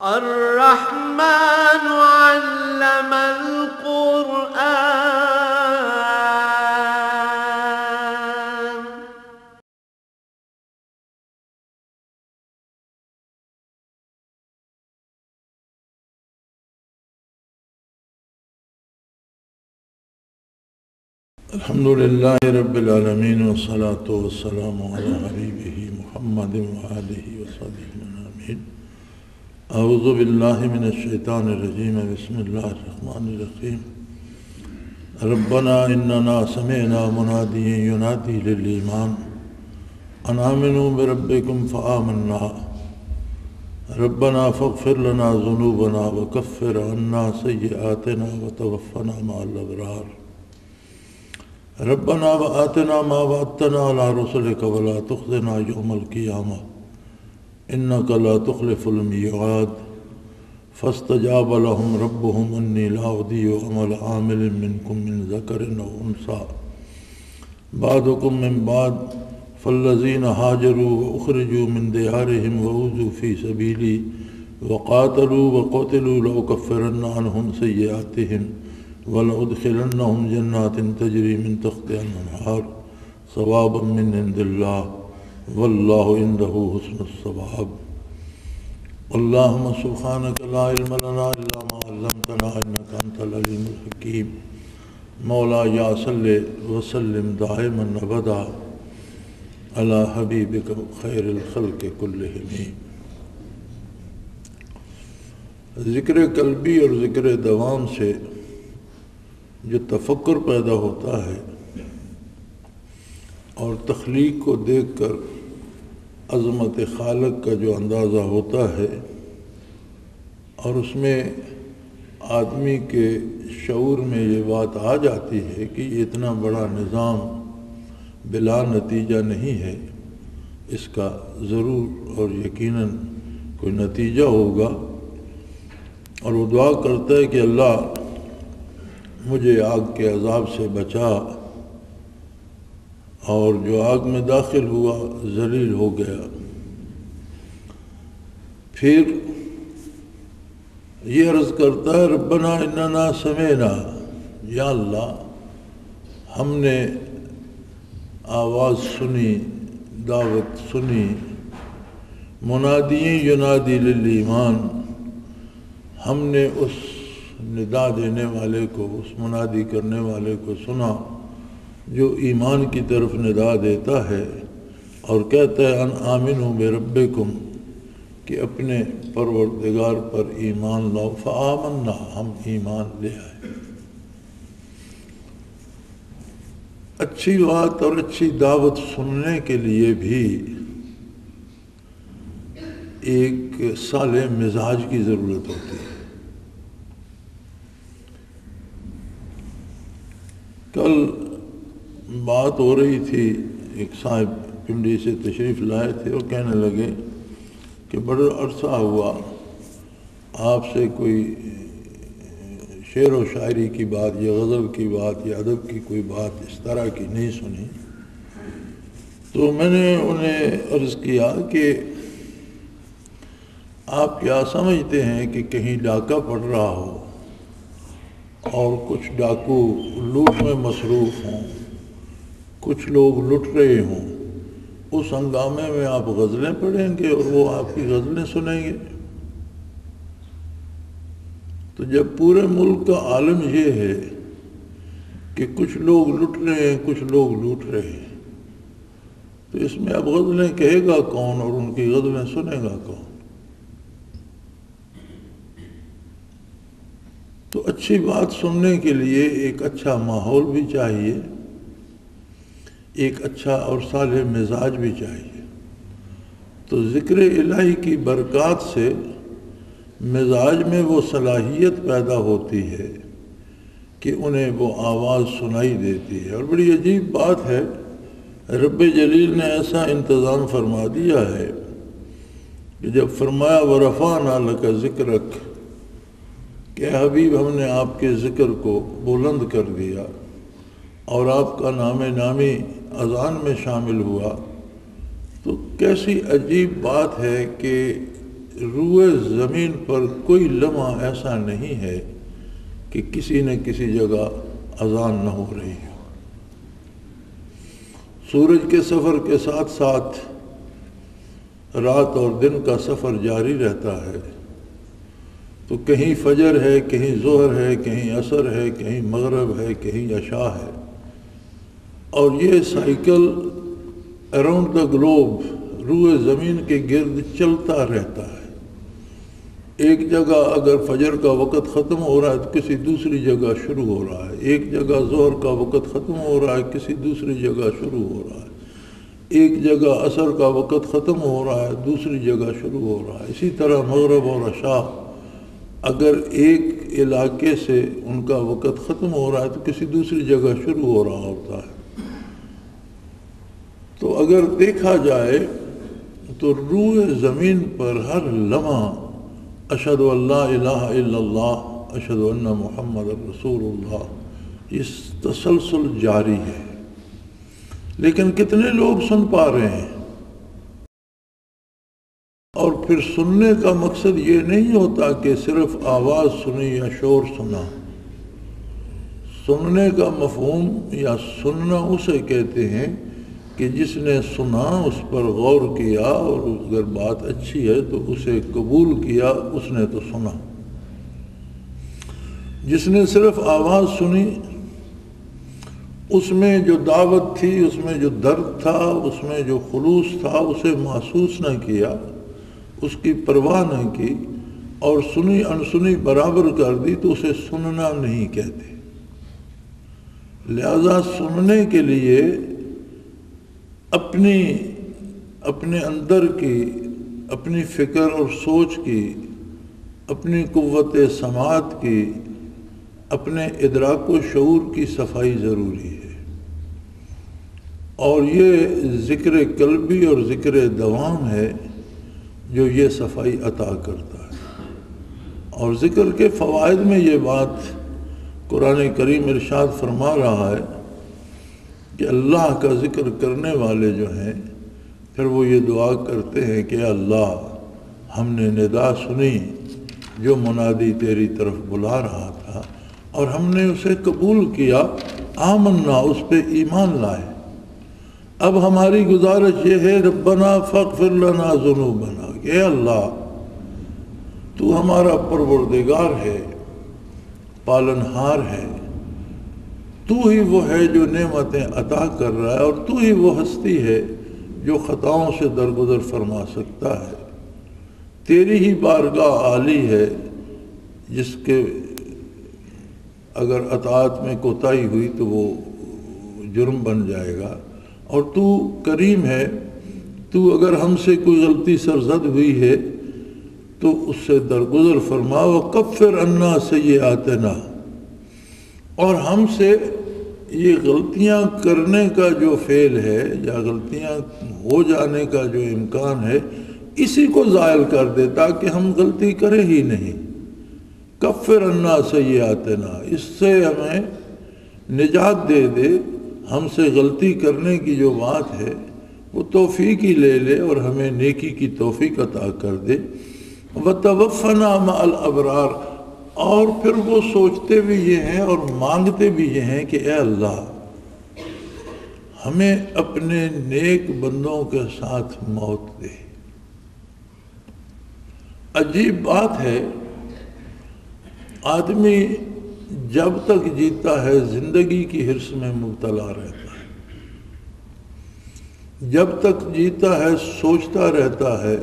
الرحمن علم القرآن. الحمد للہ رب العالمین والصلاة والسلام علی حبیبہ محمد وآلہ وصحبہ آمین. اعوذ باللہ من الشیطان الرجیم. بسم اللہ الرحمن الرحیم. ربنا اننا سمعنا منادیا ینادی للایمان ان آمنوا بربکم فآمنا ربنا فاغفر لنا ذنوبنا وکفر عنا سیئاتنا وتوفنا مع الابرار. ربنا وآتنا ما وعدتنا على رسلك ولا تخزنا يوم القيامة إنك لا تخلف الميعاد. فاستجاب لهم ربهم أني لا أضيع عمل عامل منكم من ذكر أو أنثى بعضكم من بعض فالذين هاجروا وأخرجوا من ديارهم وأوذوا في سبيلي وقاتلوا وقتلوا لأكفرن عنهم سيئاتهم وَلَأُدْخِلَنَّهُمْ جَنَّاتٍ تَجْرِي مِنْ تَحْتِهَا الْأَنْهَارُ ثَوَابًا مِنْ عِنْدِ اللَّهِ وَاللَّهُ عِنْدَهُ حُسْنُ الثَّوَابِ. اللهم سبحانك لا علم لنا إلا ما علمتنا إنك أنت العليم الحكيم. مولاي صل وسلم دائما أبدا على حبيبك خير الخلق كلهم. ذکر قلبی اور ذکر دوام سے جو تفکر پیدا ہوتا ہے اور تخلیق کو دیکھ کر عظمت خالق کا جو اندازہ ہوتا ہے اور اس میں آدمی کے شعور میں یہ بات آ جاتی ہے کہ یہ اتنا بڑا نظام بلا نتیجہ نہیں ہے، اس کا ضرور اور یقیناً کوئی نتیجہ ہوگا. اور وہ دعا کرتا ہے کہ اللہ مجھے آگ کے عذاب سے بچا، اور جو آگ میں داخل ہوا ذلیل ہو گیا. پھر یہ عرض کرتا ہے ربنا اننا سمعنا، یا اللہ ہم نے آواز سنی، دعوت سنی، منادی ینادی للایمان، ہم نے اس ندا دینے والے کو، اس منادی کرنے والے کو سنا جو ایمان کی طرف ندا دیتا ہے اور کہتا ہے ان آمنوا بربکم، کہ اپنے پروردگار پر ایمان لاؤ. فآمنا، ہم ایمان لے آئے. اچھی بات اور اچھی دعوت سننے کے لیے بھی ایک صالح مزاج کی ضرورت ہوتی ہے. کل بات ہو رہی تھی، ایک صاحب پنڈی سے تشریف لائے تھے اور کہنے لگے کہ بڑا عرصہ ہوا آپ سے کوئی شعر و شاعری کی بات یا غزل کی بات یا ادب کی کوئی بات اس طرح کی نہیں سنی. تو میں نے انہیں عرض کیا کہ آپ کیا سمجھتے ہیں کہ کہیں ڈاکہ پڑ رہا ہو اور کچھ ڈاکو لوٹ میں مصروف ہوں، کچھ لوگ لٹ رہے ہوں، اس ہنگامے میں آپ غزلیں پڑھیں گے اور وہ آپ کی غزلیں سنیں گے؟ تو جب پورے ملک کا عالم یہ ہے کہ کچھ لوگ لٹ رہے ہیں، کچھ لوگ لوٹ رہے ہیں، تو اس میں اب غزلیں کہے گا کون اور ان کی غزلیں سنے گا کون؟ تو اچھی بات سننے کے لیے ایک اچھا ماحول بھی چاہیے، ایک اچھا اور صالح مزاج بھی چاہیے. تو ذکر الہی کی برکات سے مزاج میں وہ صلاحیت پیدا ہوتی ہے کہ انہیں وہ آواز سنائی دیتی ہے. اور بڑی عجیب بات ہے، رب جلیل نے ایسا انتظام فرما دیا ہے کہ جب فرمایا وَرَفَعْنَا لَكَ ذِكْرَكَ، کہ حبیب ہم نے آپ کے ذکر کو بلند کر دیا اور آپ کا نام نامی اذان میں شامل ہوا، تو کیسی عجیب بات ہے کہ روئے زمین پر کوئی لمحہ ایسا نہیں ہے کہ کسی نہ کسی جگہ اذان نہ ہو رہی ہو۔ سورج کے سفر کے ساتھ ساتھ رات اور دن کا سفر جاری رہتا ہے، تو کہیں فجر ہے، کہیں ظہر ہے، کہیں عصر ہے، کہیں مغرب ہے، کہیں عشاء ہے، اور یہ سائیکل اراؤنڈ دا گلوب روئے زمین کے گرد چلتا رہتا ہے۔ ایک جگہ اگر فجر کا وقت ختم ہو رہا ہے تو کسی دوسری جگہ شروع ہو رہا ہے، ایک جگہ ظہر کا وقت ختم ہو رہا ہے، کسی دوسری جگہ شروع ہو رہا ہے، ایک جگہ عصر کا وقت ختم ہو رہا ہے، دوسری جگہ شروع ہو رہا ہے۔ اسی طرح مغرب اور عشاء اگر ایک علاقے سے ان کا وقت ختم ہو رہا ہے تو کسی دوسری جگہ شروع ہو رہا ہوتا ہے۔ تو اگر دیکھا جائے تو روئے زمین پر ہر لمحہ اشہد ان لا الہ الا اللہ اشہد ان محمد رسول اللہ اس تسلسل جاری ہے، لیکن کتنے لوگ سن پا رہے ہیں؟ اور پھر سننے کا مقصد یہ نہیں ہوتا کہ صرف آواز سنی یا شور سنا۔ سننے کا مفہوم یا سننا اسے کہتے ہیں کہ جس نے سنا، اس پر غور کیا، اور اگر بات اچھی ہے تو اسے قبول کیا، اس نے تو سنا۔ جس نے صرف آواز سنی، اس میں جو دعوت تھی، اس میں جو درد تھا، اس میں جو خلوص تھا، اسے محسوس نہ کیا، اس کی پرواہ نہ کی، اور سنی انسنی برابر کر دی، تو اسے سننا نہیں کہتے۔ لہذا سننے کے لیے اپنے اندر کی، اپنی فکر اور سوچ کی، اپنی قوت سماعت کی، اپنے ادراک و شعور کی صفائی ضروری ہے، اور یہ ذکر قلبی اور ذکر دوام ہے جو یہ صفائی عطا کرتا ہے۔ اور ذکر کے فوائد میں یہ بات قرآن کریم ارشاد فرما رہا ہے کہ اللہ کا ذکر کرنے والے جو ہیں، پھر وہ یہ دعا کرتے ہیں کہ اللہ، ہم نے ندا سنی جو منادی تیری طرف بلا رہا تھا، اور ہم نے اسے قبول کیا، آمنا، اس پہ ایمان لائے۔ اب ہماری گزارش یہ ہے، ربنا فاغفر لنا ذنوبنا، کہ اے اللہ تو ہمارا پروردگار ہے، پالنہار ہے، تو ہی وہ ہے جو نعمتیں عطا کر رہا ہے، اور تو ہی وہ ہستی ہے جو خطاؤں سے درگزر فرما سکتا ہے۔ تیری ہی بارگاہ عالی ہے جس کے اگر اطاعت میں کوتاہی ہوئی تو وہ جرم بن جائے گا، اور تو کریم ہے، تو اگر ہم سے کوئی غلطی سرزد ہوئی ہے تو اس سے درگزر فرما، وَكَفِّرْ عَنَّا سَيِّئَاتِنَا، اور ہم سے یہ غلطیاں کرنے کا جو فعل ہے یا غلطیاں ہو جانے کا جو امکان ہے، اسی کو زائل کر دے تاکہ ہم غلطی کریں ہی نہیں۔ کفر عنا سیئاتنا، اس سے ہمیں نجات دے دے، ہم سے غلطی کرنے کی جو بات ہے وہ توفیق ہی لے لے اور ہمیں نیکی کی توفیق عطا کر دے۔ وَتَوَفَّنَا مَعَ الْأَبْرَارِ، اور پھر وہ سوچتے بھی یہ ہیں اور مانگتے بھی یہ ہیں کہ اے اللہ ہمیں اپنے نیک بندوں کے ساتھ موت دے۔ عجیب بات ہے، آدمی جب تک جیتا ہے زندگی کی حرص میں مبتلا رہتا ہے، جب تک جیتا ہے سوچتا رہتا ہے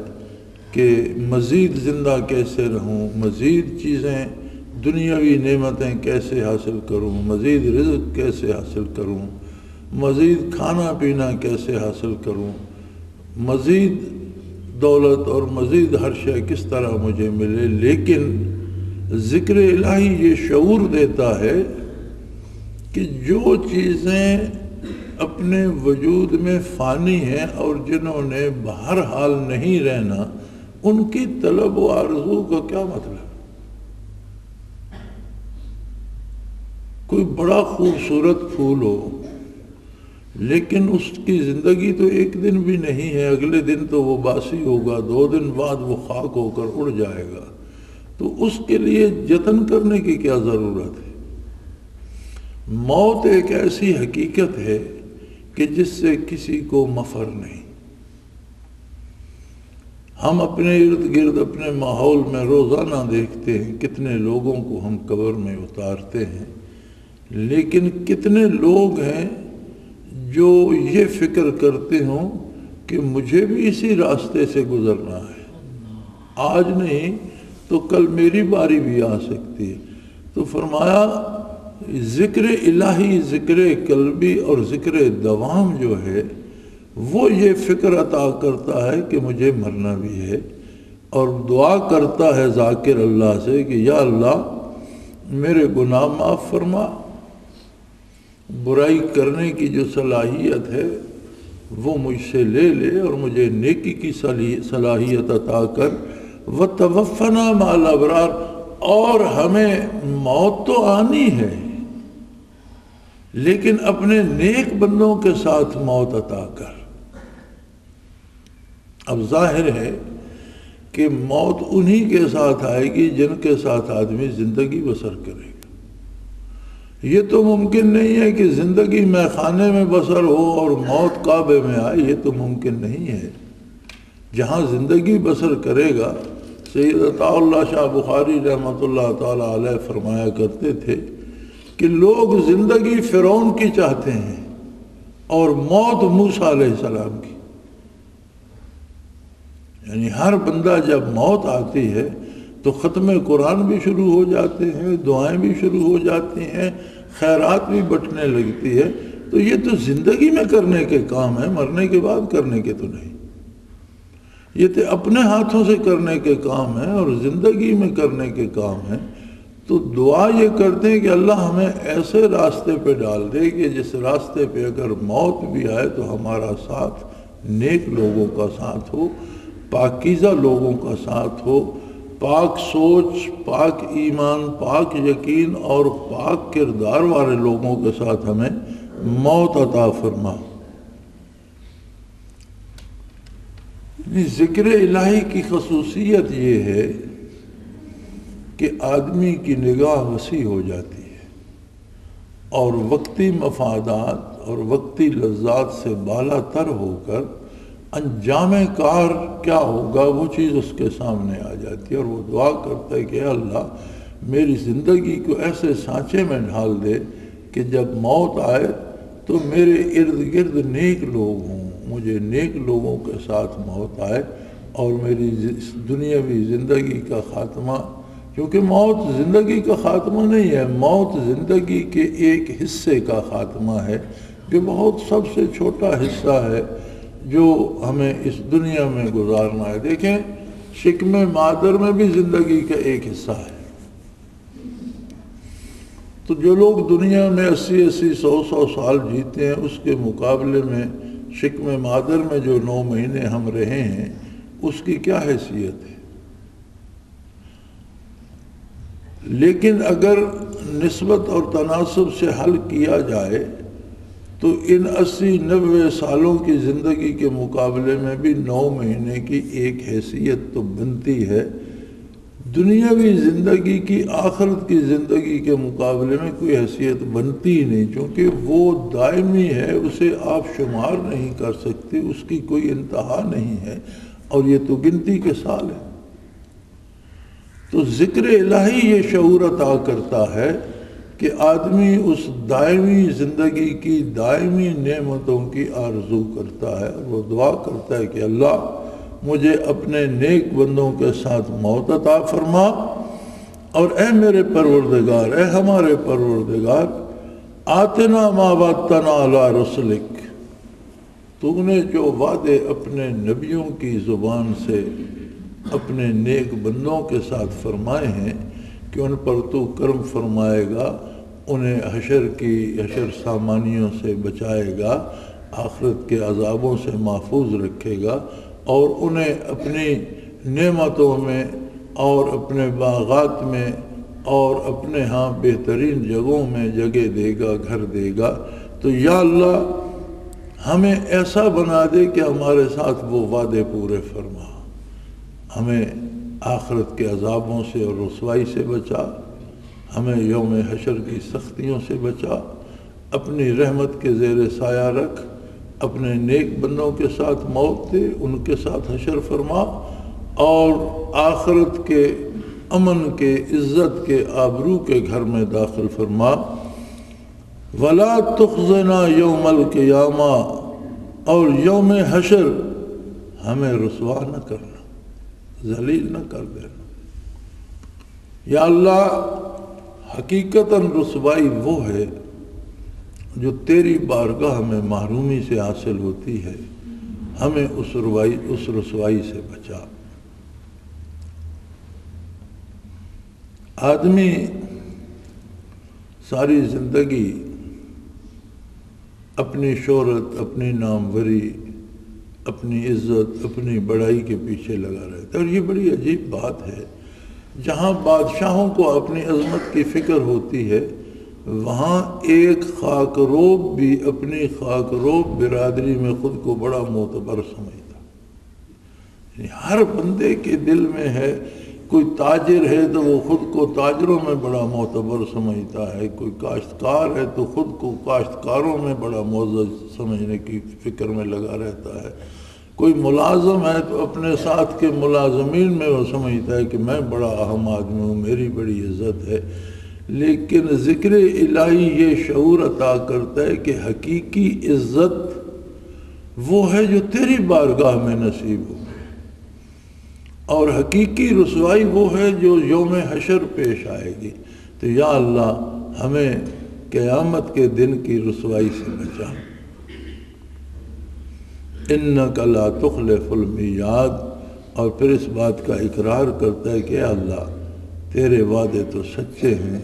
کہ مزید زندہ کیسے رہوں، مزید چیزیں دنیاوی نعمتیں کیسے حاصل کروں، مزید رزق کیسے حاصل کروں، مزید کھانا پینا کیسے حاصل کروں، مزید دولت اور مزید ہر شے کس طرح مجھے ملے۔ لیکن ذکر الہی یہ شعور دیتا ہے کہ جو چیزیں اپنے وجود میں فانی ہیں اور جنہوں نے بہرحال نہیں رہنا، ان کی طلب و آرزو کا کیا مطلب؟ کوئی بڑا خوبصورت پھول ہو، لیکن اس کی زندگی تو ایک دن بھی نہیں ہے، اگلے دن تو وہ باسی ہوگا، 2 دن بعد وہ خاک ہو کر اڑ جائے گا، تو اس کے لیے جتن کرنے کی کیا ضرورت ہے؟ موت ایک ایسی حقیقت ہے کہ جس سے کسی کو مفر نہیں۔ ہم اپنے ارد گرد اپنے ماحول میں روزانہ دیکھتے ہیں کتنے لوگوں کو ہم قبر میں اتارتے ہیں، لیکن کتنے لوگ ہیں جو یہ فکر کرتے ہوں کہ مجھے بھی اسی راستے سے گزرنا ہے، آج نہیں تو کل میری باری بھی آ سکتی ہے۔ تو فرمایا ذکر الہی، ذکر قلبی اور ذکر دوام جو ہے وہ یہ فکر عطا کرتا ہے کہ مجھے مرنا بھی ہے، اور دعا کرتا ہے ذاکر اللہ سے کہ یا اللہ میرے گناہ معاف فرما، برائی کرنے کی جو صلاحیت ہے وہ مجھ سے لے لے اور مجھے نیکی کی صلاحیت عطا کر، وَتَوَفَّنَا مَعَ الْأَبْرَارِ، اور ہمیں موت تو آنی ہے لیکن اپنے نیک بندوں کے ساتھ موت عطا کر۔ اب ظاہر ہے کہ موت انہی کے ساتھ آئے گی جن کے ساتھ آدمی زندگی بسر کرے گا۔ یہ تو ممکن نہیں ہے کہ زندگی میں خانے میں بسر ہو اور موت کعبے میں آئے، یہ تو ممکن نہیں ہے۔ جہاں زندگی بسر کرے گا، سید عطا اللہ شاہ بخاری رحمۃ اللہ تعالی علیہ فرمایا کرتے تھے کہ لوگ زندگی فرعون کی چاہتے ہیں اور موت موسیٰ علیہ السلام کی، یعنی ہر بندہ جب موت آتی ہے تو ختم قرآن بھی شروع ہو جاتے ہیں، دعائیں بھی شروع ہو جاتی ہیں، خیرات بھی بٹنے لگتی ہے۔ تو یہ تو زندگی میں کرنے کے کام ہے، مرنے کے بعد کرنے کے تو نہیں، یہ تو اپنے ہاتھوں سے کرنے کے کام ہیں اور زندگی میں کرنے کے کام ہیں۔ تو دعا یہ کرتے ہیں کہ اللہ ہمیں ایسے راستے پہ ڈال دے کہ جس راستے پہ اگر موت بھی آئے تو ہمارا ساتھ نیک لوگوں کا ساتھ ہو، پاکیزہ لوگوں کا ساتھ ہو، پاک سوچ، پاک ایمان، پاک یقین اور پاک کردار والے لوگوں کے ساتھ ہمیں موت عطا فرما۔ ذکر الہی کی خصوصیت یہ ہے کہ آدمی کی نگاہ وسیع ہو جاتی ہے اور وقتی مفادات اور وقتی لذات سے بالا تر ہو کر انجام کار کیا ہوگا وہ چیز اس کے سامنے آ جاتی ہے، اور وہ دعا کرتا ہے کہ اللہ میری زندگی کو ایسے سانچے میں ڈھال دے کہ جب موت آئے تو میرے ارد گرد نیک لوگ ہوں، مجھے نیک لوگوں کے ساتھ موت آئے اور میری دنیاوی زندگی کا خاتمہ، کیونکہ موت زندگی کا خاتمہ نہیں ہے، موت زندگی کے ایک حصے کا خاتمہ ہے جو بہت سب سے چھوٹا حصہ ہے جو ہمیں اس دنیا میں گزارنا ہے۔ دیکھیں شکم مادر میں بھی زندگی کا ایک حصہ ہے، تو جو لوگ دنیا میں 80 100 سال جیتے ہیں اس کے مقابلے میں شکم مادر میں جو 9 مہینے ہم رہے ہیں اس کی کیا حیثیت ہے۔ لیکن اگر نسبت اور تناسب سے حل کیا جائے تو ان 80-90 سالوں کی زندگی کے مقابلے میں بھی 9 مہینے کی ایک حیثیت تو بنتی ہے۔ دنیاوی زندگی کی آخرت کی زندگی کے مقابلے میں کوئی حیثیت بنتی ہی نہیں، چونکہ وہ دائمی ہے، اسے آپ شمار نہیں کر سکتے، اس کی کوئی انتہا نہیں ہے، اور یہ تو گنتی کے سال ہے۔ تو ذکر الہی یہ شعور عطا کرتا ہے کہ آدمی اس دائمی زندگی کی دائمی نعمتوں کی آرزو کرتا ہے، اور وہ دعا کرتا ہے کہ اللہ مجھے اپنے نیک بندوں کے ساتھ موت عطا فرما، اور اے میرے پروردگار، اے ہمارے پروردگار، آتنا ما وعدتنا علی رسلک، تو نے جو وعدے اپنے نبیوں کی زبان سے اپنے نیک بندوں کے ساتھ فرمائے ہیں کہ ان پر تو کرم فرمائے گا، انہیں حشر سامانیوں سے بچائے گا، آخرت کے عذابوں سے محفوظ رکھے گا، اور انہیں اپنی نعمتوں میں اور اپنے باغات میں اور اپنے ہاں بہترین جگہوں میں جگہ دے گا، گھر دے گا۔ تو یا اللہ ہمیں ایسا بنا دے کہ ہمارے ساتھ وہ وعدے پورے فرما، ہمیں آخرت کے عذابوں سے اور رسوائی سے بچا، ہمیں یوم حشر کی سختیوں سے بچا، اپنی رحمت کے زیر سایہ رکھ، اپنے نیک بندوں کے ساتھ موت دے، ان کے ساتھ حشر فرما، اور آخرت کے امن کے، عزت کے، آبرو کے گھر میں داخل فرما۔ وَلَا تُخْزِنَا يَوْمَ الْقِيَامَةِ، اور یوم حشر ہمیں رسوا نہ کرنا، ذلیل نہ کر دینا۔ یا اللہ، حقیقتاً رسوائی وہ ہے جو تیری بارگاہ میں محرومی سے حاصل ہوتی ہے، ہمیں اس رسوائی سے بچا۔ آدمی ساری زندگی اپنی شہرت، اپنی ناموری، اپنی عزت، اپنی بڑائی کے پیچھے لگا رہتا ہے، اور یہ بڑی عجیب بات ہے۔ جہاں بادشاہوں کو اپنی عظمت کی فکر ہوتی ہے، وہاں ایک خاک روب بھی اپنی خاک روب برادری میں خود کو بڑا معتبر سمجھتا ہے۔ ہر بندے کے دل میں ہے، کوئی تاجر ہے تو وہ خود کو تاجروں میں بڑا معتبر سمجھتا ہے، کوئی کاشتکار ہے تو خود کو کاشتکاروں میں بڑا معزز سمجھنے کی فکر میں لگا رہتا ہے، کوئی ملازم ہے تو اپنے ساتھ کے ملازمین میں وہ سمجھتا ہے کہ میں بڑا اہم آدمی ہوں، میری بڑی عزت ہے۔ لیکن ذکر الہی یہ شعور عطا کرتا ہے کہ حقیقی عزت وہ ہے جو تیری بارگاہ میں نصیب ہو، اور حقیقی رسوائی وہ ہے جو یوم حشر پیش آئے گی۔ تو یا اللہ، ہمیں قیامت کے دن کی رسوائی سے بچا۔ انک لا تخلف المیعاد، اور پھر اس بات کا اقرار کرتا ہے کہ اے اللہ، تیرے وعدے تو سچے ہیں،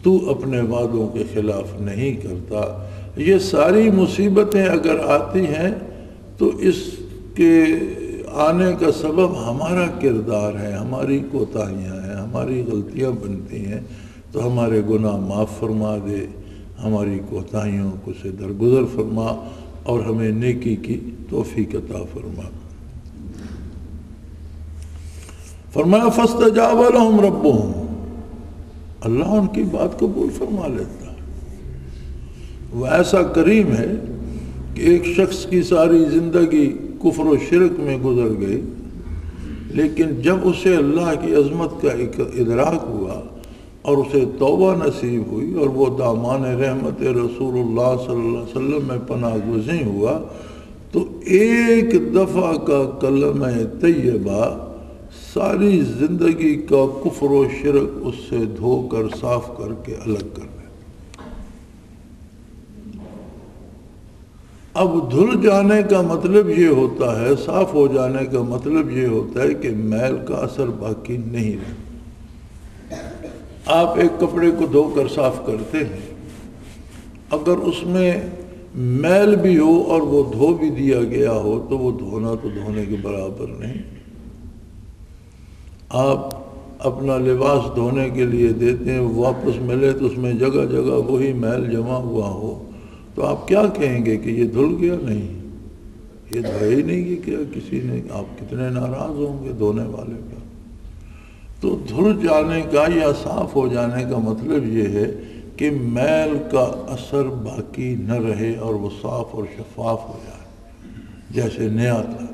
تو اپنے وعدوں کے خلاف نہیں کرتا۔ یہ ساری مصیبتیں اگر آتی ہیں تو اس کے آنے کا سبب ہمارا کردار ہے، ہماری کوتاہیاں ہیں، ہماری غلطیاں بنتی ہیں، تو ہمارے گناہ معاف فرما دے، ہماری کوتاہیوں کو سے درگزر فرما، اور ہمیں نیکی کی توفیق عطا فرما۔ فرمایا فاستجاب لهم ربهم، اللہ ان کی بات قبول فرما لیتا ہے۔ وہ ایسا کریم ہے کہ ایک شخص کی ساری زندگی کفر و شرک میں گزر گئی، لیکن جب اسے اللہ کی عظمت کا ادراک ہوا اور اسے توبہ نصیب ہوئی، اور وہ دامان رحمت رسول اللہ صلی اللہ علیہ وسلم میں پناہ گزین ہوا، تو ایک دفعہ کا کلمہ طیبہ ساری زندگی کا کفر و شرک اس سے دھو کر صاف کر کے الگ کر دے۔ اب دھل جانے کا مطلب یہ ہوتا ہے، صاف ہو جانے کا مطلب یہ ہوتا ہے کہ میل کا اثر باقی نہیں رہتا۔ آپ ایک کپڑے کو دھو کر صاف کرتے ہیں، اگر اس میں میل بھی ہو اور وہ دھو بھی دیا گیا ہو تو وہ دھونا تو دھونے کے برابر نہیں۔ آپ اپنا لباس دھونے کے لیے دیتے ہیں، واپس ملے تو اس میں جگہ جگہ وہی میل جمع ہوا ہو، تو آپ کیا کہیں گے کہ یہ دھل گیا؟ نہیں، یہ دھویا ہی نہیں کیا کسی نے۔ آپ کتنے ناراض ہوں گے دھونے والے کا۔ تو دھل جانے کا یا صاف ہو جانے کا مطلب یہ ہے کہ میل کا اثر باقی نہ رہے اور وہ صاف اور شفاف ہو جائے جیسے نیا تھا۔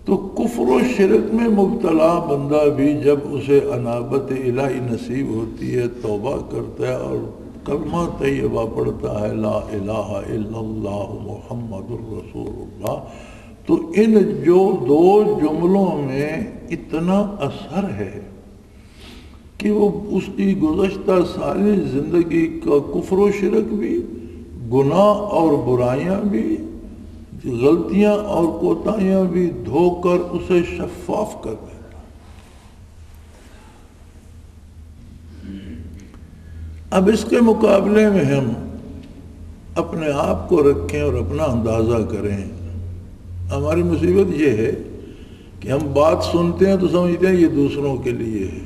تو کفر و شرک میں مبتلا بندہ بھی جب اسے انابت الہی نصیب ہوتی ہے، توبہ کرتا ہے اور کلمہ طیبہ پڑھتا ہے، لا الہ الا اللہ محمد الرسول اللہ، تو ان جو دو جملوں میں اتنا اثر ہے کہ وہ اس کی گزشتہ ساری زندگی کا کفر و شرک بھی، گناہ اور برائیاں بھی، غلطیاں اور کوتاہیاں بھی دھو کر اسے شفاف کر دیتا۔ اب اس کے مقابلے میں ہم اپنے آپ کو رکھیں اور اپنا اندازہ کریں۔ ہماری مصیبت یہ ہے کہ ہم بات سنتے ہیں تو سمجھتے ہیں یہ دوسروں کے لیے ہے،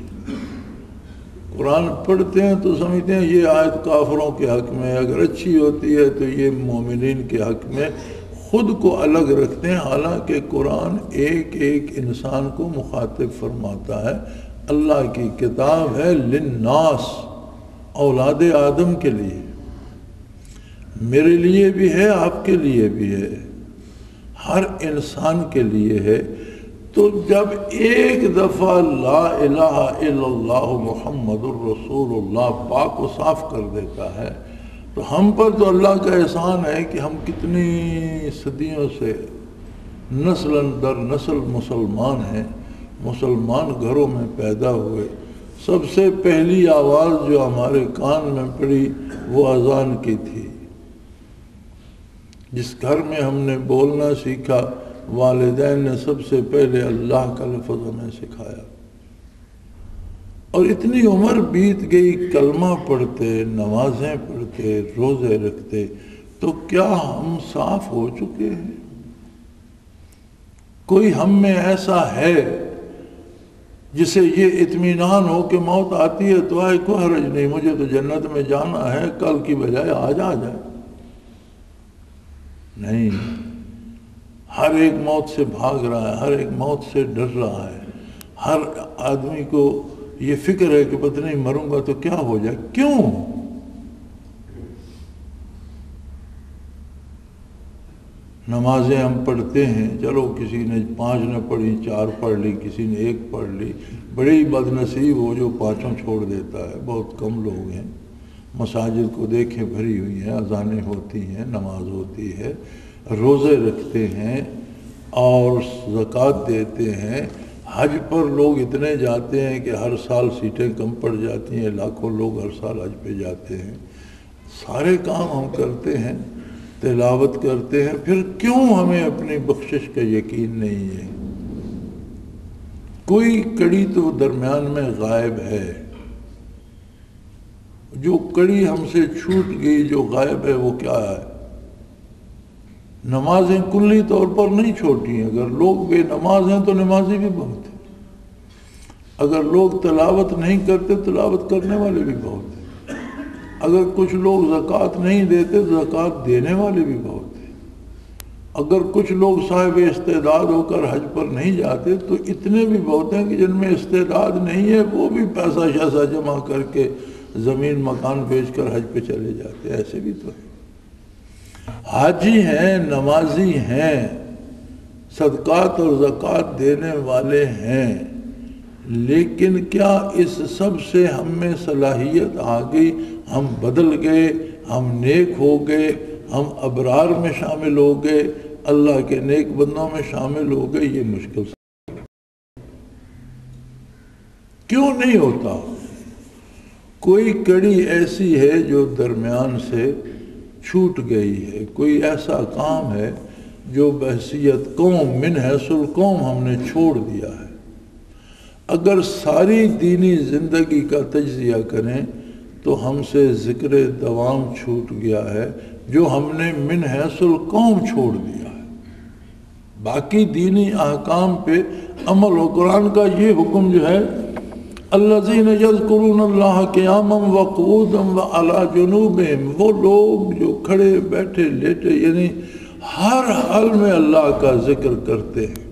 قرآن پڑھتے ہیں تو سمجھتے ہیں یہ آیت کافروں کے حق میں، اگر اچھی ہوتی ہے تو یہ مومنین کے حق میں، خود کو الگ رکھتے ہیں، حالانکہ قرآن ایک ایک انسان کو مخاطب فرماتا ہے۔ اللہ کی کتاب ہے للناس، اولاد آدم کے لیے، میرے لیے بھی ہے، آپ کے لیے بھی ہے، ہر انسان کے لیے ہے۔ تو جب ایک دفعہ لا الہ الا اللہ محمد الرسول اللہ پاک و صاف کر دیتا ہے تو ہم پر تو اللہ کا احسان ہے کہ ہم کتنی صدیوں سے نسل در نسل مسلمان ہیں، مسلمان گھروں میں پیدا ہوئے۔ سب سے پہلی آواز جو ہمارے کان میں پڑی وہ اذان کی تھی۔ جس گھر میں ہم نے بولنا سیکھا والدین نے سب سے پہلے اللہ کا لفظ ہمیں سکھایا، اور اتنی عمر بیت گئی، کلمہ پڑھتے، نمازیں پڑھتے، روزے رکھتے، تو کیا ہم صاف ہو چکے ہیں؟ کوئی ہم میں ایسا ہے جسے یہ اطمینان ہو کہ موت آتی ہے تو آئے، کوئی حرج نہیں، مجھے تو جنت میں جانا ہے، کل کی بجائے آج آ جائے؟ نہیں، ہر ایک موت سے بھاگ رہا ہے، ہر ایک موت سے ڈر رہا ہے، ہر آدمی کو یہ فکر ہے کہ پتہ نہیں مروں گا تو کیا ہو جائے۔ کیوں؟ نمازیں ہم پڑھتے ہیں، چلو کسی نے 5 نہ پڑھی، 4 پڑھ لی، کسی نے 1 پڑھ لی، بڑی بد نصیب ہو جو 5 چھوڑ دیتا ہے، بہت کم لوگ ہیں۔ مساجد کو دیکھیں بھری ہوئی ہیں، اذانیں ہوتی ہیں، نماز ہوتی ہے، روزے رکھتے ہیں اور زکوٰۃ دیتے ہیں۔ حج پر لوگ اتنے جاتے ہیں کہ ہر سال سیٹیں کم پڑ جاتی ہیں، لاکھوں لوگ ہر سال حج پہ جاتے ہیں۔ سارے کام ہم کرتے ہیں، تلاوت کرتے ہیں، پھر کیوں ہمیں اپنی بخشش کا یقین نہیں ہے؟ کوئی کڑی تو درمیان میں غائب ہے، جو کڑی ہم سے چھوٹ گئی، جو غائب ہے وہ کیا ہے؟ نمازیں کلی طور پر نہیں چھوٹی ہیں، اگر لوگ بے نماز ہیں تو نمازی بھی بہت ہیں، اگر لوگ تلاوت نہیں کرتے تلاوت کرنے والے بھی بہت ہیں، اگر کچھ لوگ زکوٰۃ نہیں دیتے تو زکوٰۃ دینے والے بھی بہت ہیں، اگر کچھ لوگ صاحب استعداد ہو کر حج پر نہیں جاتے تو اتنے بھی بہت ہیں کہ جن میں استعداد نہیں ہے وہ بھی پیسہ شیسہ جمع کر کے زمین مکان بیچ کر حج پہ چلے جاتے، ایسے بھی تو ہیں۔ حاجی ہیں، نمازی ہیں، صدقات اور زکوٰۃ دینے والے ہیں، لیکن کیا اس سب سے ہم میں صلاحیت آ گئی؟ ہم بدل گئے، ہم نیک ہو گئے، ہم ابرار میں شامل ہو گئے، اللہ کے نیک بندوں میں شامل ہو گئے؟ یہ مشکل سے کیوں نہیں ہوتا؟ کوئی کڑی ایسی ہے جو درمیان سے چھوٹ گئی ہے، کوئی ایسا کام ہے جو بحیثیت قوم من حیث القوم ہم نے چھوڑ دیا ہے۔ اگر ساری دینی زندگی کا تجزیہ کریں تو ہم سے ذکر دوام چھوٹ گیا ہے جو ہم نے من حیث القوم چھوڑ دیا ہے۔ باقی دینی احکام پہ عمل و قرآن کا یہ حکم جو ہے، الذین یذکرون اللہ قیاما وقعودا وعلی جنوبہم، وہ لوگ جو کھڑے بیٹھے لیٹے یعنی ہر حال میں اللہ کا ذکر کرتے ہیں۔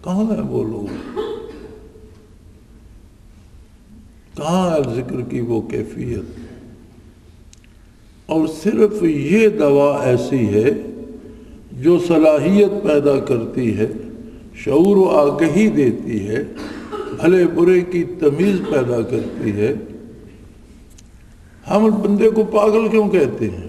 کہاں ہیں وہ لوگ؟ کہاں ہے ذکر کی وہ کیفیت؟ اور صرف یہ دوا ایسی ہے جو صلاحیت پیدا کرتی ہے، شعور و آگہی دیتی ہے، بھلے برے کی تمیز پیدا کرتی ہے۔ ہم بندے کو پاگل کیوں کہتے ہیں؟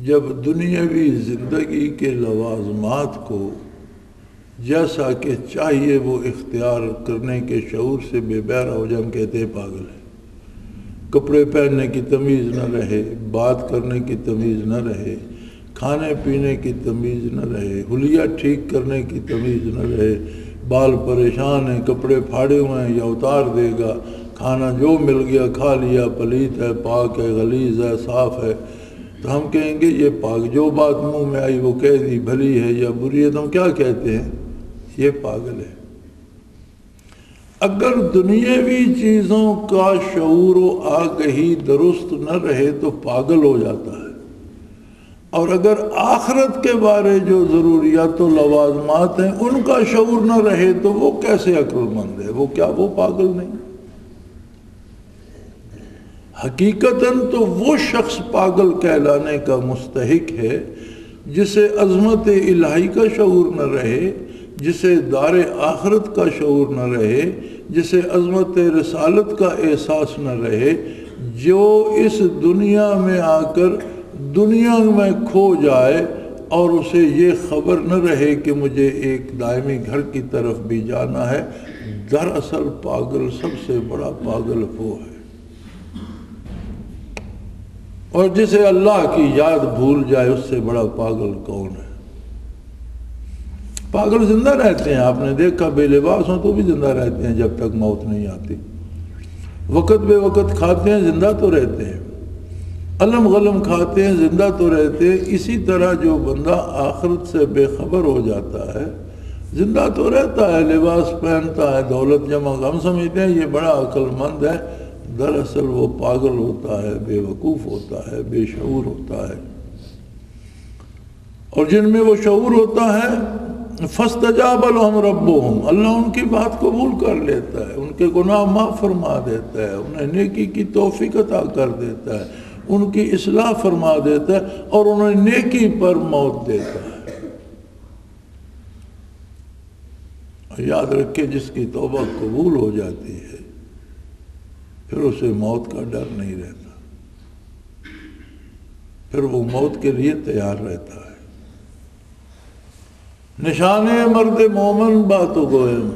جب دنیاوی زندگی کے لوازمات کو جیسا کہ چاہیے وہ اختیار کرنے کے شعور سے بے بہرا ہو جائے، ہم کہتے ہیں پاگل ہے۔ کپڑے پہننے کی تمیز نہ رہے، بات کرنے کی تمیز نہ رہے، کھانے پینے کی تمیز نہ رہے، حلیہ ٹھیک کرنے کی تمیز نہ رہے، بال پریشان ہیں، کپڑے پھاڑے ہوئے ہیں، یا اتار دے گا، کھانا جو مل گیا کھا لیا، پلیت ہے، پاک ہے، غلیظ ہے، صاف ہے، تو ہم کہیں گے یہ پاک۔ جو بات منہ میں آئی وہ کہہ دی، بھلی ہے یا بری ہے، تو ہم کیا کہتے ہیں؟ یہ پاگل ہے۔ اگر دنیاوی چیزوں کا شعور و آگہی درست نہ رہے تو پاگل ہو جاتا ہے، اور اگر آخرت کے بارے جو ضروریات و لوازمات ہیں ان کا شعور نہ رہے تو وہ کیسے عقل مند ہے؟ وہ کیا وہ پاگل نہیں؟ حقیقتاً تو وہ شخص پاگل کہلانے کا مستحق ہے جسے عظمت الہی کا شعور نہ رہے، جسے دار آخرت کا شعور نہ رہے، جسے عظمت رسالت کا احساس نہ رہے، جو اس دنیا میں آ کر دنیا میں کھو جائے اور اسے یہ خبر نہ رہے کہ مجھے ایک دائمی گھر کی طرف بھی جانا ہے۔ دراصل پاگل سب سے بڑا پاگل وہ ہے، اور جسے اللہ کی یاد بھول جائے اس سے بڑا پاگل کون ہے؟ پاگل زندہ رہتے ہیں، آپ نے دیکھا بے لباس ہوں تو بھی زندہ رہتے ہیں جب تک موت نہیں آتی، وقت بے وقت کھاتے ہیں زندہ تو رہتے ہیں، علم غلم کھاتے ہیں زندہ تو رہتے ہیں۔ اسی طرح جو بندہ آخرت سے بے خبر ہو جاتا ہے زندہ تو رہتا ہے، لباس پہنتا ہے، دولت جمع، ہم سمجھتے ہیں یہ بڑا عقل مند ہے، دراصل وہ پاگل ہوتا ہے، بے وقوف ہوتا ہے، بے شعور ہوتا ہے۔ اور جن میں وہ شعور ہوتا ہے فَاسْتَجَابَ لَهُمْ رَبُّهُمْ، اللہ ان کی بات قبول کر لیتا ہے، ان کے گناہ معاف فرما دیتا ہے، انہیں نیکی کی توفیق عطا کر دیتا ہے، ان کی اصلاح فرما دیتا ہے اور انہیں نیکی پر موت دیتا ہے۔ یاد رکھے جس کی توبہ قبول ہو جاتی ہے پھر اسے موت کا ڈر نہیں رہتا، پھر وہ موت کے لیے تیار رہتا ہے۔ نشان مرد مومن باتو گوئم،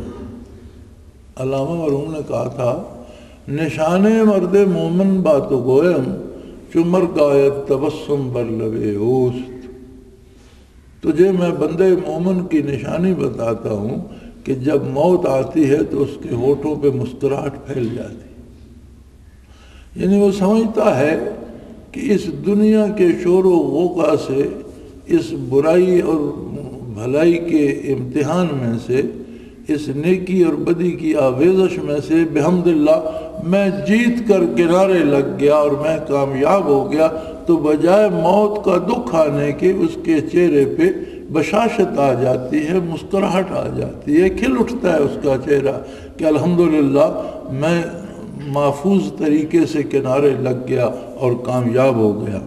علامہ مرحوم نے کہا تھا نشان مرد مومن باتو گوئم چمر گایت تبسم بر لبے اوست، تجھے میں بندے مومن کی نشانی بتاتا ہوں کہ جب موت آتی ہے تو اس کے ہونٹوں پہ مسکراہٹ پھیل جاتی، یعنی وہ سمجھتا ہے کہ اس دنیا کے شور و غوغا سے، اس برائی اور بھلائی کے امتحان میں سے، اس نیکی اور بدی کی آویزش میں سے بحمد اللہ میں جیت کر کنارے لگ گیا اور میں کامیاب ہو گیا، تو بجائے موت کا دکھ آنے کے اس کے چہرے پہ بشاشت آ جاتی ہے، مسکراہٹ آ جاتی ہے، کھل اٹھتا ہے اس کا چہرہ کہ الحمدللہ میں محفوظ طریقے سے کنارے لگ گیا اور کامیاب ہو گیا۔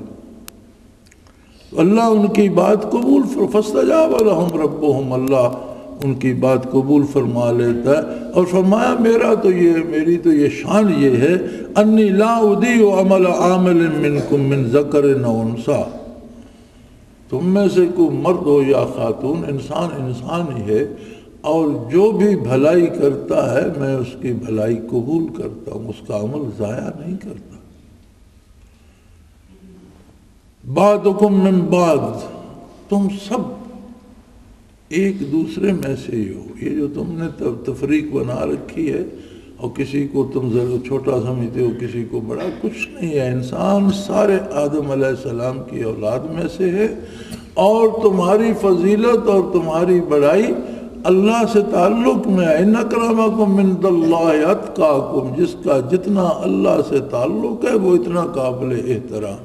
اللہ ان کی بات قبول فاستجاب لهم ربهم، اللہ ان کی بات قبول فرما لیتا ہے اور فرمایا میری تو یہ شان یہ ہے انی لا اضیع عمل عامل منکم من ذکر او انثی، تم میں سے کوئی مرد ہو یا خاتون، انسان ہی ہے، اور جو بھی بھلائی کرتا ہے میں اس کی بھلائی قبول کرتا ہوں، اس کا عمل ضائع نہیں کرتا۔ بعدکم من بعد، تم سب ایک دوسرے میں سے ہی ہو، یہ جو تم نے تفریق بنا رکھی ہے اور کسی کو تم ضرور چھوٹا سمجھتے ہو کسی کو بڑا، کچھ نہیں ہے، انسان سارے آدم علیہ السلام کی اولاد میں سے ہے، اور تمہاری فضیلت اور تمہاری بڑائی اللہ سے تعلق میں ہے۔ ان اکرمکم عند اللہ اتقاکم، جس کا جتنا اللہ سے تعلق ہے وہ اتنا قابل احترام۔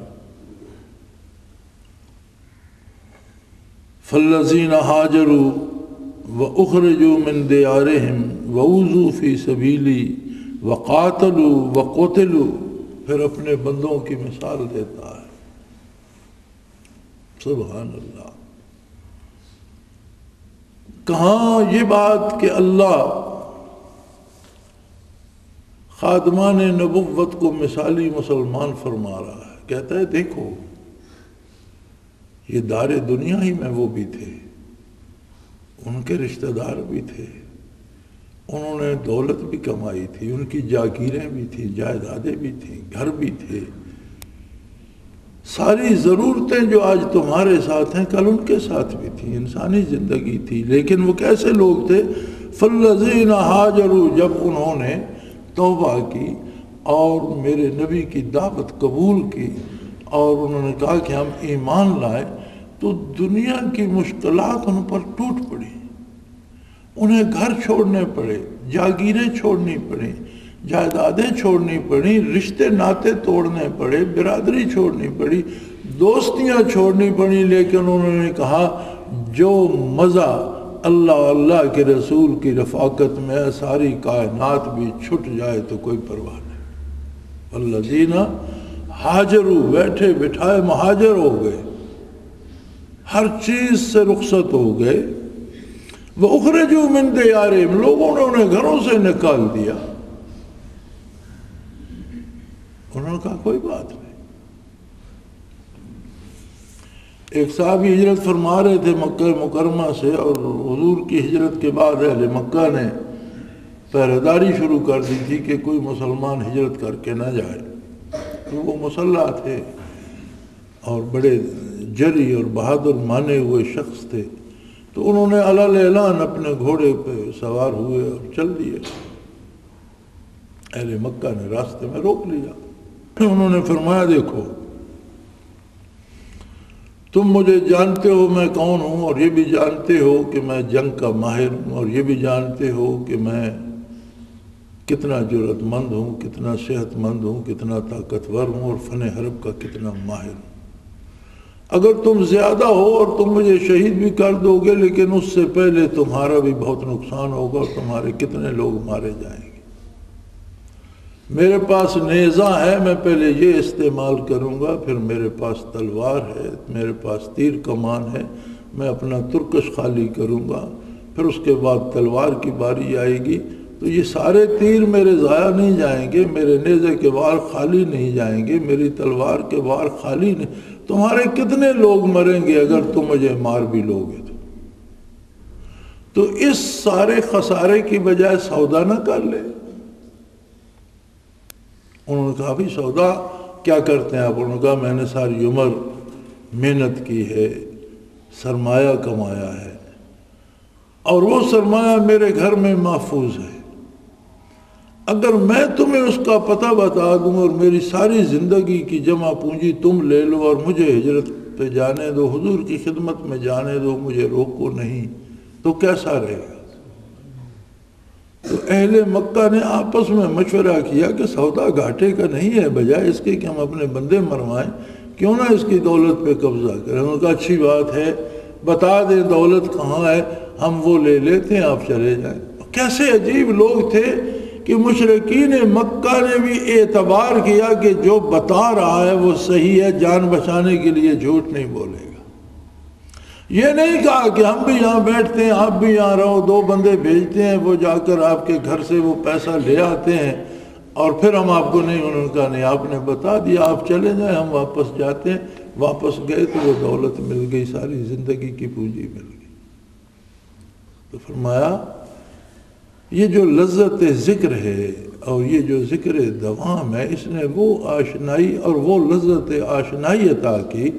فالذین ہاجروا واخرجوا من دیارہم واوذوا فی سبیلی وقاتلوا وقتلوا، پھر اپنے بندوں کی مثال دیتا ہے، سبحان اللہ۔ کہاں یہ بات کہ اللہ خادمان نبوت کو مثالی مسلمان فرما رہا ہے، کہتا ہے دیکھو یہ دار دنیا ہی میں وہ بھی تھے، ان کے رشتہ دار بھی تھے، انہوں نے دولت بھی کمائی تھی، ان کی جاگیریں بھی تھیں، جائیدادیں بھی تھیں، گھر بھی تھے، ساری ضرورتیں جو آج تمہارے ساتھ ہیں کل ان کے ساتھ بھی تھیں، انسانی زندگی تھی، لیکن وہ کیسے لوگ تھے؟ فالذین ہاجروا، جب انہوں نے توبہ کی اور میرے نبی کی دعوت قبول کی اور انہوں نے کہا کہ ہم ایمان لائے، تو دنیا کی مشکلات ان پر ٹوٹ پڑی، انہیں گھر چھوڑنے پڑے، جاگیریں چھوڑنی پڑیں، جائیدادیں چھوڑنی پڑیں، رشتے ناتے توڑنے پڑے، برادری چھوڑنی پڑی، دوستیاں چھوڑنی پڑی، لیکن انہوں نے کہا جو مزہ اللہ اللہ کے رسول کی رفاقت میں ساری کائنات بھی چھٹ جائے تو کوئی پرواہ نہیں۔ والذین ہاجروا، بیٹھے بٹھائے مہاجر ہو گئے، ہر چیز سے رخصت ہو گئے، وَأُخْرِجُوا مِن دِيَارِهِمْ، لوگوں نے انہیں گھروں سے نکال دیا۔ انہوں نے کہا کوئی بات نہیں۔ ایک صحابی ہجرت فرما رہے تھے مکہ مکرمہ سے، اور حضور کی ہجرت کے بعد اہل مکہ نے پہرے داری شروع کر دی تھی کہ کوئی مسلمان ہجرت کر کے نہ جائے۔ تو وہ مسلح تھے اور بڑے جری اور بہادر مانے ہوئے شخص تھے، تو انہوں نے علل اعلان اپنے گھوڑے پہ سوار ہوئے اور چل دیے۔ اہل مکہ نے راستے میں روک لیا۔ انہوں نے فرمایا دیکھو تم مجھے جانتے ہو میں کون ہوں، اور یہ بھی جانتے ہو کہ میں جنگ کا ماہر ہوں، اور یہ بھی جانتے ہو کہ میں کتنا جرأت مند ہوں، کتنا صحت مند ہوں، کتنا طاقتور ہوں، اور فن حرب کا کتنا ماہر ہوں۔ اگر تم زیادہ ہو اور تم مجھے شہید بھی کر دو گے، لیکن اس سے پہلے تمہارا بھی بہت نقصان ہوگا اور تمہارے کتنے لوگ مارے جائیں گے۔ میرے پاس نیزہ ہے، میں پہلے یہ استعمال کروں گا، پھر میرے پاس تلوار ہے، میرے پاس تیر کمان ہے، میں اپنا ترکش خالی کروں گا، پھر اس کے بعد تلوار کی باری آئے گی، تو یہ سارے تیر میرے ضائع نہیں جائیں گے، میرے نیزے کے وار خالی نہیں جائیں گے، میری تلوار کے وار خالی نہیں، تمہارے کتنے لوگ مریں گے اگر تم مجھے مار بھی لوگے تو اس سارے خسارے کی بجائے سودا نہ کر لے۔ انہوں نے کہا بھی سودا کیا کرتے ہیں آپ؟ انہوں نے کہا میں نے ساری عمر محنت کی ہے، سرمایہ کمایا ہے، اور وہ سرمایہ میرے گھر میں محفوظ ہے، اگر میں تمہیں اس کا پتہ بتا دوں اور میری ساری زندگی کی جمع پونجی تم لے لو اور مجھے ہجرت پہ جانے دو، حضور کی خدمت میں جانے دو، مجھے روکو نہیں، تو کیسا رہے گا؟ تو اہل مکہ نے آپس میں مشورہ کیا کہ سودا گھاٹے کا نہیں ہے، بجائے اس کے کہ ہم اپنے بندے مروائیں، کیوں نہ اس کی دولت پہ قبضہ کریں۔ انہوں نے کہا اچھی بات ہے، بتا دیں دولت کہاں ہے، ہم وہ لے لیتے ہیں، آپ چلے جائیں۔ کیسے عجیب لوگ تھے کہ مشرکین مکہ نے بھی اعتبار کیا کہ جو بتا رہا ہے وہ صحیح ہے، جان بچانے کے لیے جھوٹ نہیں بولے گا۔ یہ نہیں کہا کہ ہم بھی یہاں بیٹھتے ہیں، آپ بھی یہاں رہو، دو بندے بھیجتے ہیں، وہ جا کر آپ کے گھر سے وہ پیسہ لے آتے ہیں اور پھر ہم آپ کو نہیں۔ انہوں نے کہا نہیں، آپ نے بتا دیا، آپ چلے جائیں، ہم واپس جاتے ہیں۔ واپس گئے تو وہ دولت مل گئی، ساری زندگی کی پونجی مل گئی۔ تو فرمایا یہ جو لذت ذکر ہے اور یہ جو ذکر دوام ہے، اس نے وہ آشنائی اور وہ لذت آشنائی عطا کی،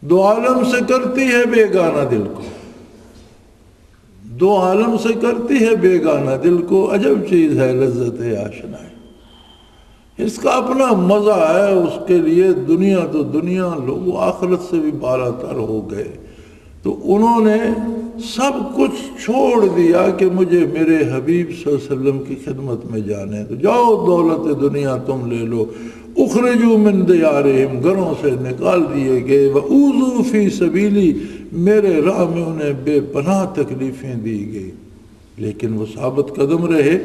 دو عالم سے کرتی ہے بیگانہ دل کو، دو عالم سے کرتی ہے بیگانہ دل کو، عجب چیز ہے لذت آشنائی، اس کا اپنا مزہ ہے، اس کے لیے دنیا تو دنیا، لوگ آخرت سے بھی بالا تر ہو گئے۔ تو انہوں نے سب کچھ چھوڑ دیا کہ مجھے میرے حبیب صلی اللہ علیہ وسلم کی خدمت میں جانے تو جاؤ، دولت دنیا تم لے لو۔ اخرجوا من دیارہم، گھروں سے نکال دیے گئے، وَأُوذُوا فِي سَبِيلِي، میرے راہ میں انہیں بے پناہ تکلیفیں دی گئی، لیکن وہ ثابت قدم رہے۔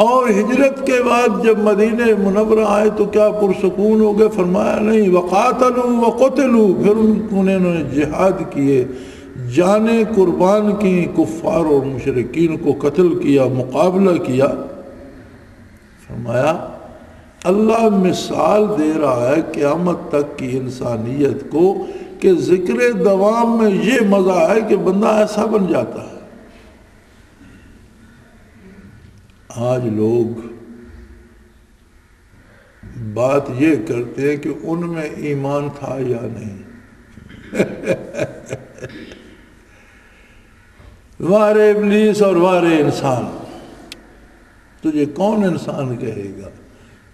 اور ہجرت کے بعد جب مدینہ منورہ آئے تو کیا پرسکون ہو گئے؟ فرمایا نہیں، وَقَاتَلُوا وَقُتِلُوا، پھر انہوں نے جہاد کیے، جانیں قربان کی، کفار اور مشرکین کو قتل کیا، مقابلہ کیا۔ فرمایا اللہ مثال دے رہا ہے قیامت تک کی انسانیت کو کہ ذکر دوام میں یہ مزہ ہے کہ بندہ ایسا بن جاتا ہے۔ آج لوگ بات یہ کرتے ہیں کہ ان میں ایمان تھا یا نہیں۔ وارے ابلیس اور وارے انسان، تجھے کون انسان کہے گا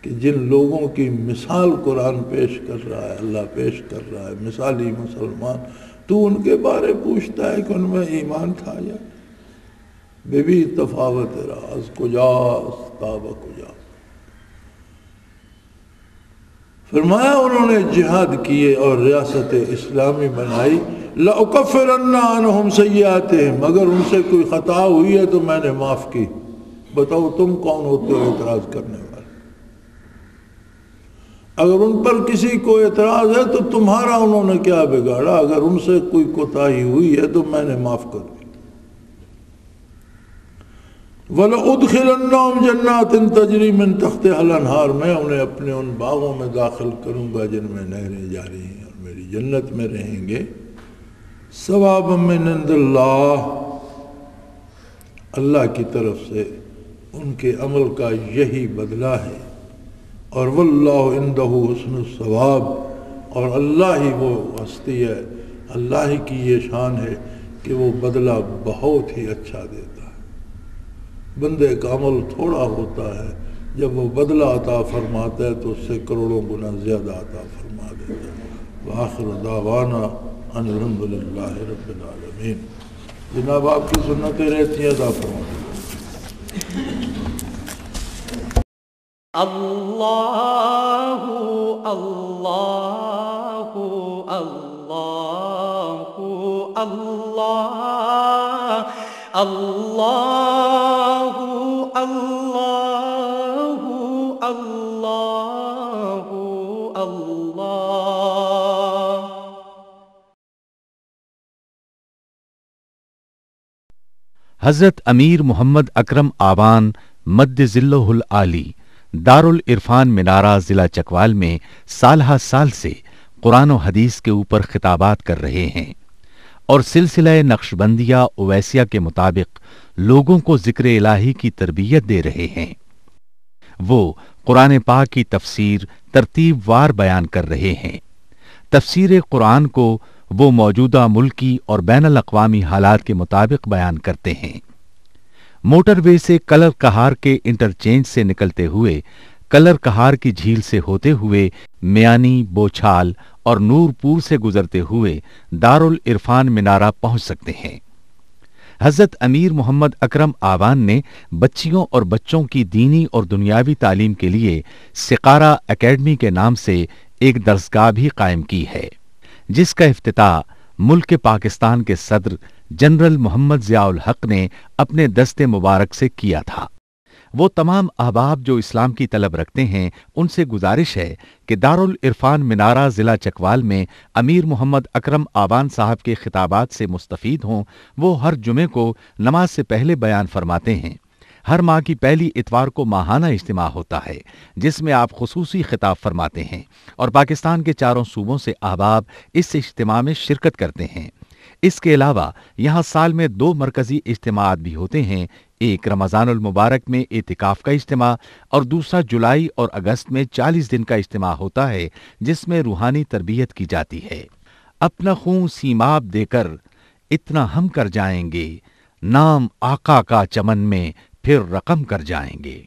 کہ جن لوگوں کی مثال قرآن پیش کر رہا ہے، اللہ پیش کر رہا ہے، مثالی مسلمان تو ان کے بارے پوچھتا ہے کہ ان میں ایمان تھا یا بے بھی تفاوت راز کجاست تابہ کجا. فرمایا انہوں نے جہاد کیے اور ریاست اسلامی بنائی. لَأُكَفِّرَنَّ عَنْهُمْ سَيِّئَاتِهِمْ، اگر ان سے کوئی خطا ہوئی ہے تو میں نے معاف کی. بتاؤ تم کون ہوتے ہو اعتراض کرنے والے؟ اگر ان پر کسی کو اعتراض ہے تو تمہارا انہوں نے کیا بگاڑا؟ اگر ان سے کوئی کوتاہی ہوئی ہے تو میں نے معاف کر دی. وَلَأُدْخِلَنَّهُمْ جَنَّاتٍ تَجْرِي مِن تَحْتِهَا الْأَنْهَارُ، میں انہیں اپنے ان باغوں میں داخل کروں گا جن میں نہریں جاری ہیں اور میری جنت میں رہیں گے. ثوابا من عند اللہ، اللہ کی طرف سے ان کے عمل کا یہی بدلہ ہے. اور واللہ عندہ حسن الثواب، اور اللہ ہی وہ ہستی ہے، اللہ ہی کی یہ شان ہے کہ وہ بدلہ بہت ہی اچھا دیتا ہے. بندے کا عمل تھوڑا ہوتا ہے، جب وہ بدلہ عطا فرماتا ہے تو اس سے کروڑوں گنا زیادہ عطا فرما دیتا ہے. وآخر دعوانا ان الحمد للہ رب العالمین. جناب آپ کی سنتیں رہتی ہیں، عطا فرما دیتا. اللہ اللہ اللہ اللہ اللہ اللہ اللہ اللہ. حضرت امیر محمد اکرم آوان مد ظلہ العالی دارالعرفان منارہ ضلع چکوال میں سالہ سال سے قرآن و حدیث کے اوپر خطابات کر رہے ہیں اور سلسلہ نقشبندیہ اویسیہ کے مطابق لوگوں کو ذکر الہی کی تربیت دے رہے ہیں. وہ قرآن پاک کی تفسیر ترتیب وار بیان کر رہے ہیں. تفسیر قرآن کو وہ موجودہ ملکی اور بین الاقوامی حالات کے مطابق بیان کرتے ہیں. موٹر وے سے کلر کہار کے انٹرچینج سے نکلتے ہوئے کلر کہار کی جھیل سے ہوتے ہوئے میانی، بوچھال اور نور پور سے گزرتے ہوئے دارالعرفان منارہ پہنچ سکتے ہیں. حضرت امیر محمد اکرم آوان نے بچیوں اور بچوں کی دینی اور دنیاوی تعلیم کے لیے سقارہ اکیڈمی کے نام سے ایک درسگاہ بھی قائم کی ہے، جس کا افتتاح ملک پاکستان کے صدر جنرل محمد ضیاء الحق نے اپنے دست مبارک سے کیا تھا. وہ تمام احباب جو اسلام کی طلب رکھتے ہیں ان سے گزارش ہے کہ دارالعرفان منارہ ضلع چکوال میں امیر محمد اکرم آوان صاحب کے خطابات سے مستفید ہوں. وہ ہر جمعے کو نماز سے پہلے بیان فرماتے ہیں. ہر ماہ کی پہلی اتوار کو ماہانہ اجتماع ہوتا ہے جس میں آپ خصوصی خطاب فرماتے ہیں اور پاکستان کے چاروں صوبوں سے احباب اس اجتماع میں شرکت کرتے ہیں. اس کے علاوہ یہاں سال میں 2 مرکزی اجتماعات بھی ہوتے ہیں، ایک رمضان المبارک میں اعتکاف کا اجتماع اور دوسرا جولائی اور اگست میں 40 دن کا اجتماع ہوتا ہے جس میں روحانی تربیت کی جاتی ہے. اپنا خون سیماب دے کر اتنا ہم کر جائیں گے، نام آقا کا چمن میں پھر رقم کر جائیں گے.